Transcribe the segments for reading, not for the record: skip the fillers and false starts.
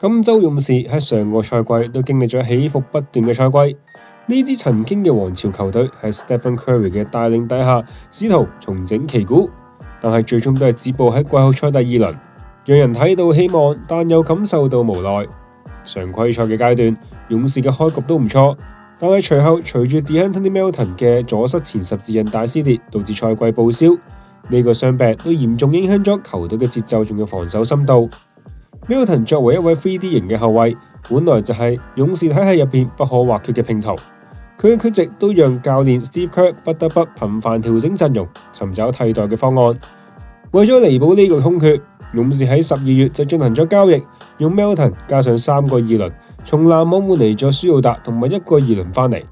金州勇士喺上個賽季都經歷咗起伏不斷嘅賽季，呢支曾經嘅王朝球隊喺 Stephen Curry 嘅帶領底下，試圖重整旗鼓，但係最終都係止步喺季後賽第二輪，讓人睇到希望，但又感受到無奈。常規賽嘅階段，勇士嘅開局都唔錯，但係隨住 De'Anthony Melton 嘅左膝前十字韌帶撕裂，導致賽季報銷，呢個傷病都嚴重影響咗球隊嘅節奏，仲有防守深度。Melton 作為一位 3D 型嘅後衛，本來就係勇士體系入邊不可或缺嘅拼圖。佢嘅缺席都讓教練 Steve Kerr 不得不頻繁調整陣容，尋找替代嘅方案。為咗彌補呢個空缺，勇士喺12月就進行咗交易，用 Melton 加上3個二輪，從籃網換嚟咗舒魯達同埋1個二輪翻嚟。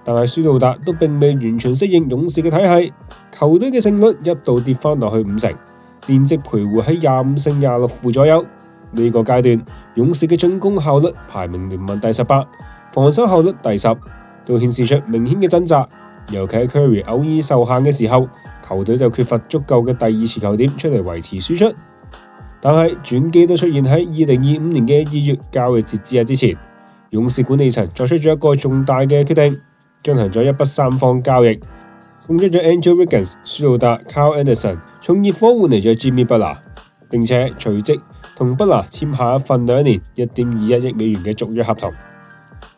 但係舒魯達都並未完全適應勇士嘅體系，球隊嘅勝率一度跌翻落去5成，戰績徘徊喺25勝26負左右。呢個階段，勇士嘅進攻效率排名聯盟第18，防守效率第10，都顯示出明顯嘅掙扎。尤其喺 Curry 偶爾受限嘅時候，球隊就缺乏足夠嘅第二持球點出嚟維持輸出。但係轉機都出現喺2025年嘅2月交易截止日之前，勇士管理層作出咗一個重大嘅決定，進行咗一筆3方交易，送出咗 Andrew Wiggins、舒魯達、Kyle Anderson， 從熱火換嚟咗 Jimmy Butler， 並且隨即同 Butler 簽下一份2年1.21億美元嘅續約合同。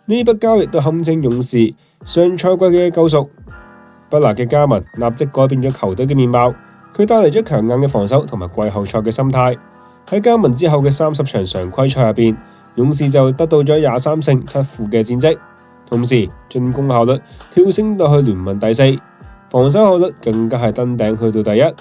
呢筆交易都堪稱勇士上賽季嘅救贖。Butler 嘅加盟立即改變咗球隊嘅面貌，佢帶嚟咗強硬嘅防守同埋季後賽嘅心態。喺加盟之後嘅30場常規賽入邊，勇士就得到咗23勝7負嘅戰績，同時進攻效率跳升到去聯盟第4，防守效率更加係登頂去到第1。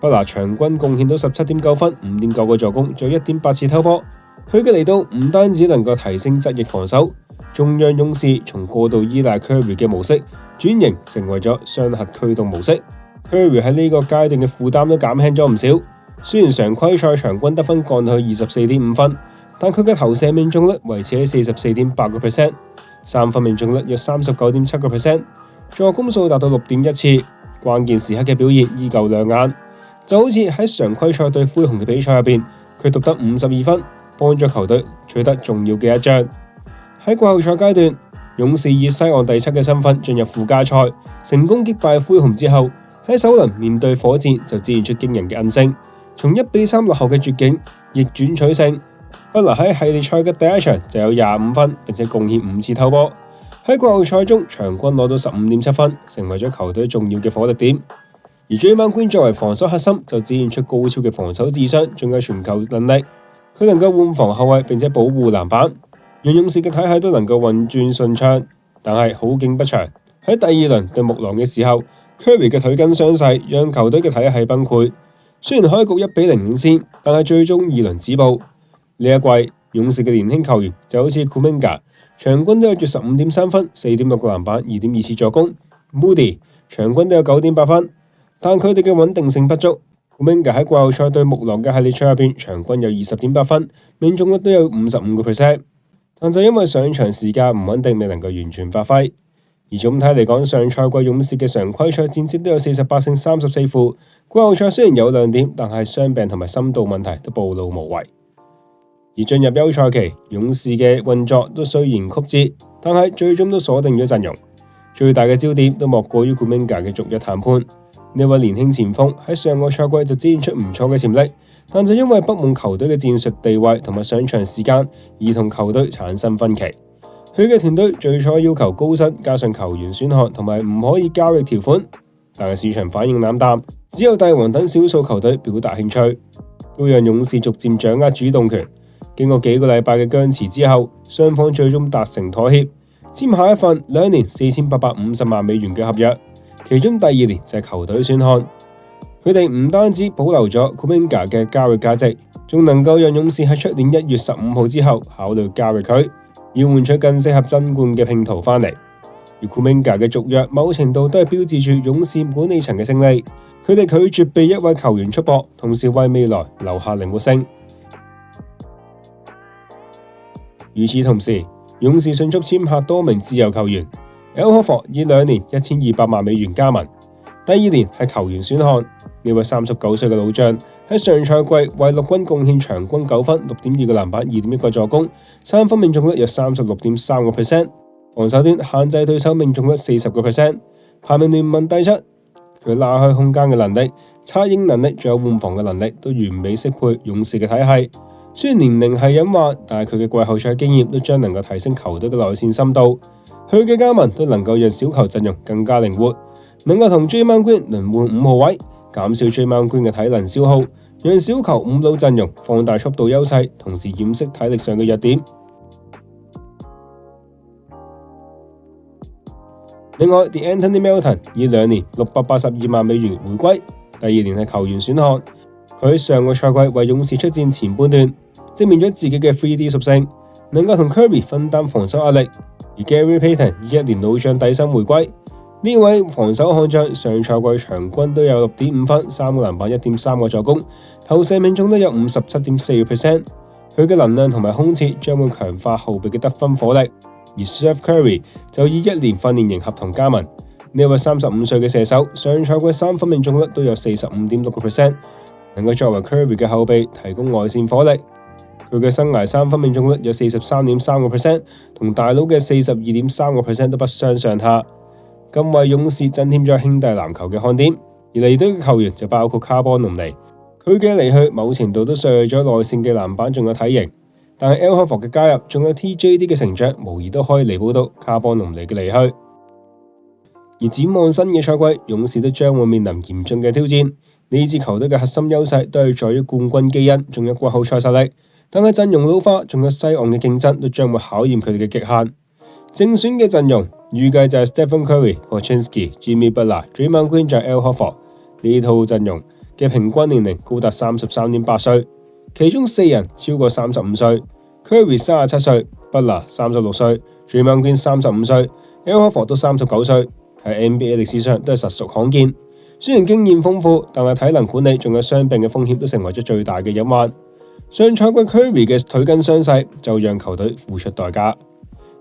Butler 場均貢獻到17.9分、5.9個助攻，仲有1.8次偷波。佢嘅嚟到唔單止能夠提升側翼防守，仲讓勇士從過度依賴 Curry 嘅模式轉型成為咗雙核驅動模式。Curry 喺呢個階段嘅負擔都減輕咗唔少。雖然常規賽場均得分降到去24.5分，但佢嘅投射命中率維持喺44.8%， 三分命中率約39.7%， 助攻數達到6.1次，關鍵時刻嘅表現依舊亮眼。就好似喺常規賽對灰熊嘅比賽入邊，佢獨得52分，幫助球隊取得重要嘅1仗。喺季後賽階段，勇士以西岸第7嘅身份進入附加賽，成功擊敗灰熊之後，喺首輪面對火箭就展現出驚人嘅韌性，從1-3落後嘅絕境逆轉取勝。Butler喺系列賽嘅第1場就有25分，並且貢獻5次偷波。喺季後賽中場均攞到15.7分，成為咗球隊重要嘅火力點。而 Draymond Green 作為防守核心，就展現出高超嘅防守智商，仲有傳球能力。佢能夠換防後衛，並且保護籃板，讓勇士嘅體系都能夠運轉順暢。但係好景不長，喺第2輪對木狼嘅時候，Curry 嘅腿筋傷勢讓球隊嘅體系崩潰。雖然開局1-0領先，但係最終2輪止步。呢一季勇士嘅年輕球員就好似 Kuminga， 場均都有住15.3分、4.6個籃板、2.2次助攻。Moody 場均都有9.8分，但佢哋嘅穩定性不足。Kuminga 喺季後賽對木狼嘅系列賽入邊，場均有20.8分，命中率都有55%，但就因為上場時間唔穩定，未能夠完全發揮。而總體嚟講，上賽季勇士嘅常規賽戰績都有48勝34負，季後賽雖然有亮點，但係傷病同埋深度問題都暴露無遺。而進入休賽期，勇士嘅運作都雖然曲折，但係最終都鎖定咗陣容。最大嘅焦點都莫過於 Kuminga 嘅續約談判。呢位年輕前鋒喺上個賽季就展現出唔錯嘅潛力，但就因為不滿球隊嘅戰術地位同埋上場時間而同球隊產生分歧。佢嘅團隊最初要求高薪，加上球員選項同埋唔可以交易條款，但係市場反應冷淡，只有帝王等少數球隊表達興趣，都讓勇士逐漸掌握主動權。經過幾個禮拜嘅僵持之後，雙方最終達成妥協，簽下一份2年4850萬美元嘅合約，其中第2年就係球隊選項。佢哋唔單止保留咗 Kuminga 嘅交易價值，仲能夠讓勇士喺出年1月15號之後考慮交易佢，要換取更適合爭冠嘅拼圖翻嚟。而 Kuminga 嘅續約某程度都係標誌住勇士管理層嘅勝利，佢哋拒絕被一位球員束縛，同時為未來留下靈活性。與此同時，勇士迅速簽下多名自由球員 ，Al Horford 以2年1200萬美元加盟，第2年係球員選項。呢位39歲嘅老將喺喺上賽季為綠軍貢獻場均9分、6.2個籃板、2.1個助攻，3分命中率有36.3%，防守端限制對手命中率40%，排名聯盟第7。佢拉開空間嘅能力、策應能力，仲有換防嘅能力，都完美適配勇士嘅體系。雖然年齡係隱患，但係佢嘅季後賽經驗都將能夠提升球隊嘅內線深度。佢嘅加盟都能夠讓小球陣容更加靈活，能夠同 Draymond Green 輪換5號位，減少 Draymond Green 嘅體能消耗，讓小球5路陣容放大速度優勢，同時掩飾體力上嘅弱點。另外 ，De'Anthony Melton 以2年$682萬回歸，第2年係球員選項。佢喺上個賽季為勇士出戰前半段，證明咗自己嘅 3D 屬性，能夠同 Curry 分擔防守壓力。而 Gary Payton 以1年老將底薪回歸，呢位防守悍將上賽季場均都有6.5分、3個籃板、1.3個助攻，投射命中率有57.4%。佢嘅能量同埋空切將會強化後備嘅得分火力。而 Steph Curry 就以1年訓練營合同加盟，呢位35歲嘅射手，上賽季3分命中率都有45.6%，能夠作為 Curry 嘅後備提供外線火力。佢嘅生涯3分命中率有43.3%，同大佬嘅42.3%都不相上下，更為勇士增添咗兄弟籃球嘅看點。而離隊嘅球員就包括卡波隆尼，佢嘅離去某程度都削弱咗內線嘅籃板仲有體型。但係 Al Horford 嘅加入，仲有 TJD 嘅成長，無疑都可以彌補到卡波隆尼嘅離去。而展望新嘅賽季，勇士都將會面臨嚴峻嘅挑戰。呢支球隊嘅核心優勢都係在於冠軍基因，仲有季後賽實力。但係陣容老化，仲有西岸嘅競爭，都將會考驗佢哋嘅極限。正選嘅陣容預計就係 Stephen Curry、Porzingis、Jimmy Butler、Draymond Green 就係 Al Horford。呢套陣容嘅平均年齡高達33.8歲，其中4人超過35歲。Curry 37歲，Butler 36歲，Draymond Green 35歲，Al Horford 都39歲，喺 NBA 歷史上都係實屬罕見。雖然經驗豐富，但係體能管理仲有傷病嘅風險都成為咗最大嘅隱患。上賽季 Curry 嘅腿筋傷勢就讓球隊付出代價。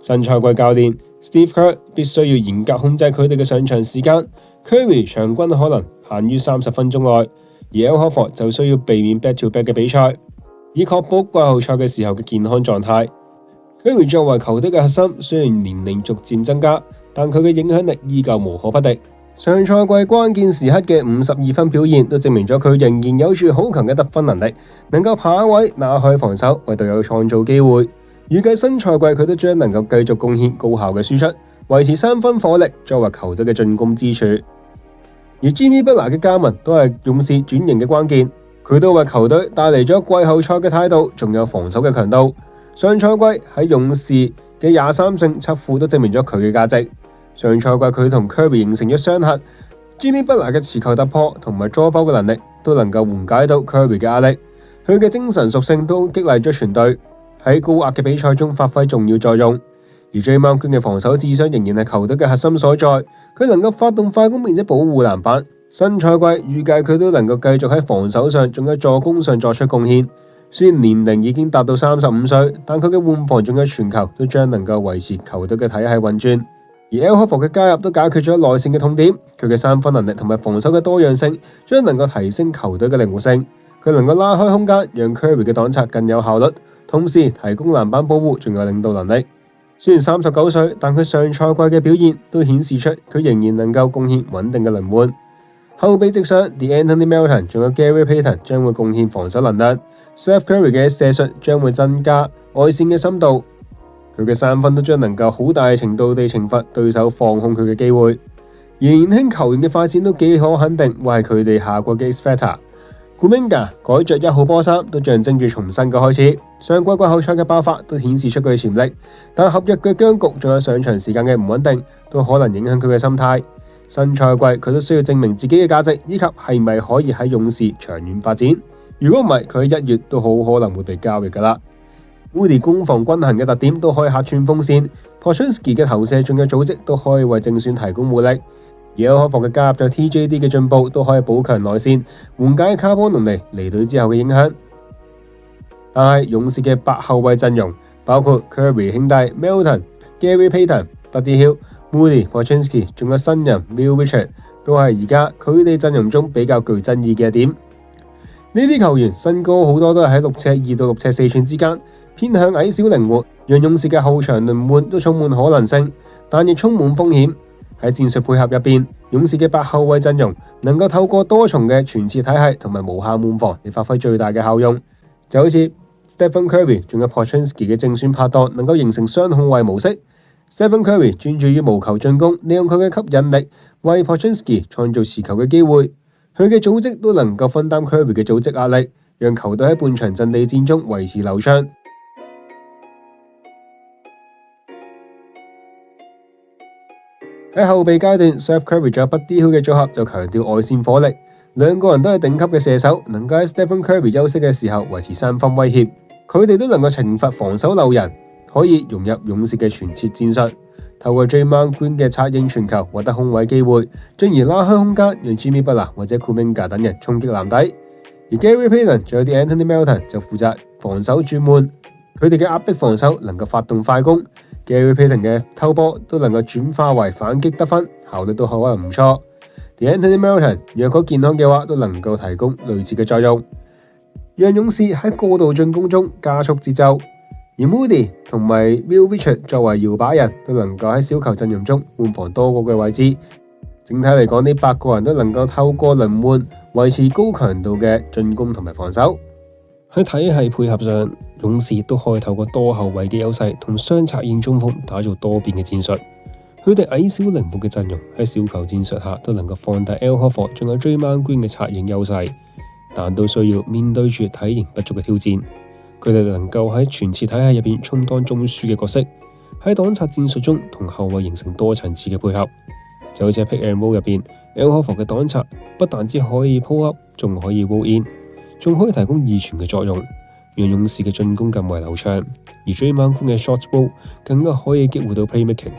新賽季教練 Steve Kerr 必須要嚴格控制佢哋嘅上場時間。Curry 場均可能限於30分鐘內，而 Al Horford 就需要避免 back-to-back 嘅比賽，以確保季後賽嘅時候嘅健康狀態。Curry 作為球隊嘅核心，雖然年齡逐漸增加，但佢嘅影響力依舊無可不敵。上賽季關鍵時刻嘅52分表現，都證明咗佢仍然有住好強嘅得分能力，能夠爬位、拿開防守，為隊友創造機會。預計新賽季佢都將能夠繼續貢獻高效嘅輸出，維持3分火力，作為球隊嘅進攻支柱。而 Jimmy Butler 嘅加盟都係勇士轉型嘅關鍵，佢都為球隊帶嚟咗季後賽嘅態度，仲有防守嘅強度。上賽季喺勇士嘅23勝7負都證明咗佢嘅價值。上賽季佢同 Curry 形成咗雙核 ，Jimmy Butler 嘅持球突破同埋抓包嘅能力都能夠緩解到 Curry 嘅壓力。佢嘅精神屬性都激勵咗全隊喺高壓嘅比賽中發揮重要作用。而 Draymond Green 嘅防守智商仍然係球隊嘅核心所在，佢能夠發動快攻並且保護籃板。新賽季預計佢都能夠繼續喺防守上仲有助攻上作出貢獻。雖然年齡已經達到35歲，但佢嘅換防仲有傳球都將能夠維持球隊嘅體系運轉。而 Al Horford 嘅加入都解決咗內線嘅痛點，佢嘅3分能力同埋防守嘅多樣性將能夠提升球隊嘅靈活性。佢能夠拉開空間，讓 Curry 嘅擋拆更有效率，同時提供籃板保護，仲有領導能力。雖然39歲，但佢上賽季嘅表現都顯示出佢仍然能夠貢獻穩定嘅輪換。後備席上 ，De'Anthony Melton 仲有 Gary Payton 將會貢獻防守能力 ，Steph Curry 嘅射術將會增加外線嘅深度。佢嘅3分都將能夠好大程度地懲罰對手放空佢嘅機會，而年輕球員嘅發展都幾可肯定，會係佢哋下季嘅 X Factor。Kuminga 改着1號波衫都象徵住重新嘅開始。上季季後賽嘅爆發都顯示出佢嘅潛力，但合約嘅僵局仲有上場時間嘅唔穩定，都可能影響佢嘅心態。新賽季佢都需要證明自己嘅價值，以及係咪可以喺勇士長遠發展。如果唔係，佢喺1月都好可能會被交易㗎啦。Moody 攻防均衡嘅特點都可以客串鋒線 ，Porzingis 嘅投射仲有組織都可以為正選提供活力。而 Al Horford 嘅加入咗 TJD 嘅進步都可以補強內線，緩解卡波隆尼離隊之後嘅影響。但係勇士嘅8後衛陣容包括 Curry 兄弟、Melton、Gary Payton、Buddy Hield、Moody、Porzingis 仲有新人 Will Richard 都係而家佢哋陣容中比較具爭議嘅一點。呢啲球員身高好多都係喺6尺2到6尺4寸之間，偏向矮小靈活，讓勇士嘅後場輪換都充滿可能性，但亦充滿風險。喺戰術配合入邊，勇士嘅8後衛陣容能夠透過多重嘅傳切體系同埋無限換防嚟發揮最大嘅效用，就好似 Stephen Curry 仲有 Porzingis 嘅正選拍檔能夠形成雙控衛模式。Stephen Curry 專注於無球進攻，利用佢嘅吸引力為 Porzingis 創造持球嘅機會。佢嘅組織都能夠分擔 Curry 嘅組織壓力，讓球隊喺半場陣地戰中維持流暢。喺後備階段 ，Seth Curry 仲有 Buddy Hield 嘅組合就強調外線火力，兩個人都係頂級嘅射手，能夠喺 Stephen Curry 休息嘅時候維持3分威脅。佢哋都能夠懲罰防守漏人，可以融入勇士嘅傳切戰術。透過 Draymond Green 嘅策應傳球，獲得空位機會，進而拉開空間，讓 Jimmy Butler 或者 Kuminga 等人衝擊籃底。而 Gary Payton 仲有啲 Anthony Melton 就負責防守轉換，佢哋嘅壓迫防守能夠發動快攻。Gary Payton 嘅偷波都能夠轉化為反擊得分，效率都可能唔錯。而 Anthony Melton 若果健康嘅話，都能夠提供類似嘅作用，讓勇士喺過度進攻中加速節奏。而 Moody 同埋 Will Richard 作為搖擺人，都能夠喺小球陣容中換防多個嘅位置。整體嚟講，呢8個人都能夠透過輪換維持高強度嘅進攻同埋防守。喺體系配合上，勇士亦都可以透過多後衛嘅優勢同雙策應中鋒打造多變嘅戰術。佢哋矮小靈活嘅陣容喺小球戰術下都能夠放大 Al Horford 仲有 Draymond Green 嘅策應優勢，但都需要面對住體型不足嘅挑戰。佢哋能夠喺傳切體系入邊充當中樞嘅角色，喺擋拆戰術中同後衛形成多層次嘅配合。就好似喺 Pick and Roll 入邊 ，Al Horford 嘅擋拆不但只可以 pull up， 仲可以 roll in， 仲可以提供二傳嘅作用，讓勇士嘅進攻更為流暢。而 Draymond Green 嘅 short roll 更加可以激活到 playmaking，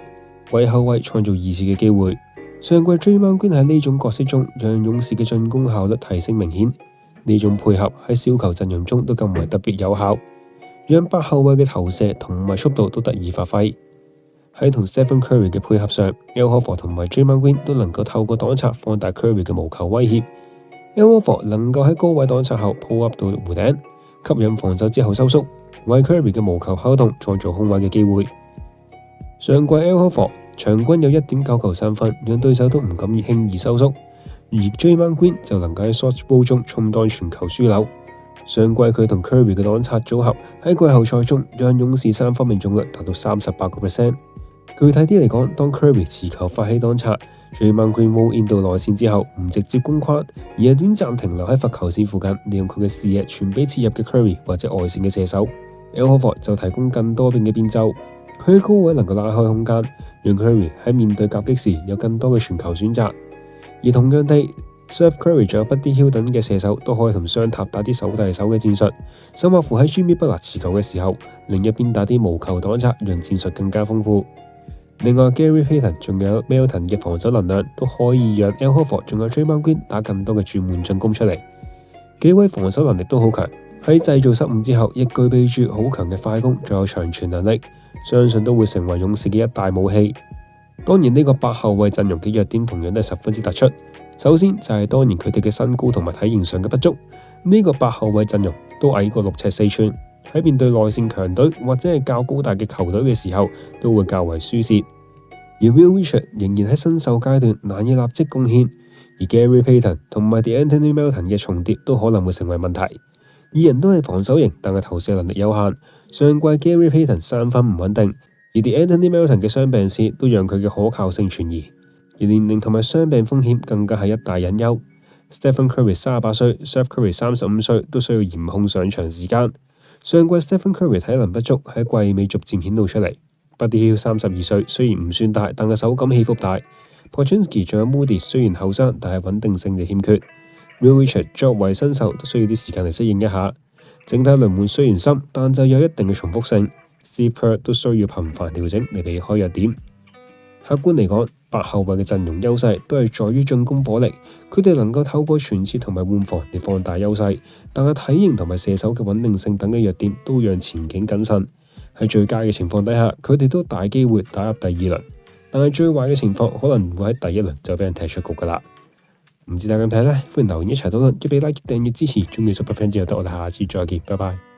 為後衛創造二次嘅機會。上季 Draymond Green 喺呢種角色中，讓勇士嘅進攻效率提升明顯。呢種配合喺小球陣容中都更為特別有效，讓8後衛嘅投射同埋速度都得以發揮。喺同 Stephen Curry 嘅配合上 ，Al Horford 同埋 Draymond Green 都能夠透過擋拆放大 Curry 嘅無球威脅。Al Horford 能夠喺高位擋拆後 pull up 到弧頂，吸引防守之後收縮，為 Curry 嘅無球跑動創造空位嘅機會。上季 Al Horford 場均有1.9球3分，讓對手都唔敢輕易收縮。而 Draymond Green 就能夠喺 short roll 中充當全球樞紐。上季佢同 Curry 嘅擋拆組合喺季後賽中讓勇士3分命中率達到38%。具體啲嚟講，當 Curry 持球發起擋拆 ，Draymond Green roll in 到內線之後唔直接攻框，而係短暫停留喺罰球線附近，利用佢嘅視野傳俾切入嘅 Curry 或者外線嘅射手。Al Horford 就提供更多變嘅變奏，佢喺高位能夠拉開空間，讓 Curry 喺面對夾擊時有更多嘅傳球選擇。而同樣地 ，Seth Curry 仲有 Buddy Hield 等嘅射手都可以同雙塔打啲手遞手嘅戰術，甚或乎喺 Jimmy Butler 持球嘅時候，另一邊打啲無球擋拆，讓戰術更加豐富。另外 ，Gary Payton 仲有 Melton 嘅防守能量都可以讓 Al Horford 仲有 Draymond Green 打更多嘅轉換進攻出嚟。幾位防守能力都好強，喺製造失誤之後，亦具備住好強嘅快攻，仲有長傳能力，相信都會成為勇士嘅一大武器。當然呢個8後衛陣容嘅弱點同樣都係十分之突出。首先就係當然佢哋嘅身高同埋體型上嘅不足，呢個8後衛陣容都矮過6尺4寸，喺面對內線強隊或者係較高大嘅球隊嘅時候，都會較為輸蝕。而 Will Richard 仍然喺新秀階段，難以立即貢獻，而 Gary Payton 同埋 Anthony Melton 嘅重疊都可能會成為問題。二人都係防守型，但係投射能力有限。上季 Gary Payton 3分唔穩定。而 Anthony Melton 嘅傷病史都讓佢嘅可靠性存疑，而年齡同埋傷病風險更加係一大隱憂。Stephen Curry 38歲 ，Seth Curry 35歲，都需要嚴控上場時間。上季 Stephen Curry 體能不足，喺季尾逐漸顯露出嚟。Buddy Hield 32歲，雖然唔算大，但係手感起伏大。Porzingis 仲有 Moody 雖然後生，但係穩定性就欠缺。Will Richard 作為新秀都需要啲時間嚟適應一下。整體輪換雖然深，但就有一定嘅重複性。Steve Kerr 都需要頻繁調整嚟避開弱點。客觀嚟講，8後衛嘅陣容優勢都係在於進攻火力，佢哋能夠透過傳切同埋換防嚟放大優勢，但係體型同埋射手嘅穩定性等嘅弱點都讓前景謹慎。喺最佳嘅情況底下，佢哋都大機會打入第2輪，但係最壞嘅情況可能會喺第1輪就俾人踢出局㗎喇。唔知大家點睇呢？歡迎留言一齊討論，記得俾 like、訂閱支持，中意 Super Fan 之後得我哋下次再見，拜拜。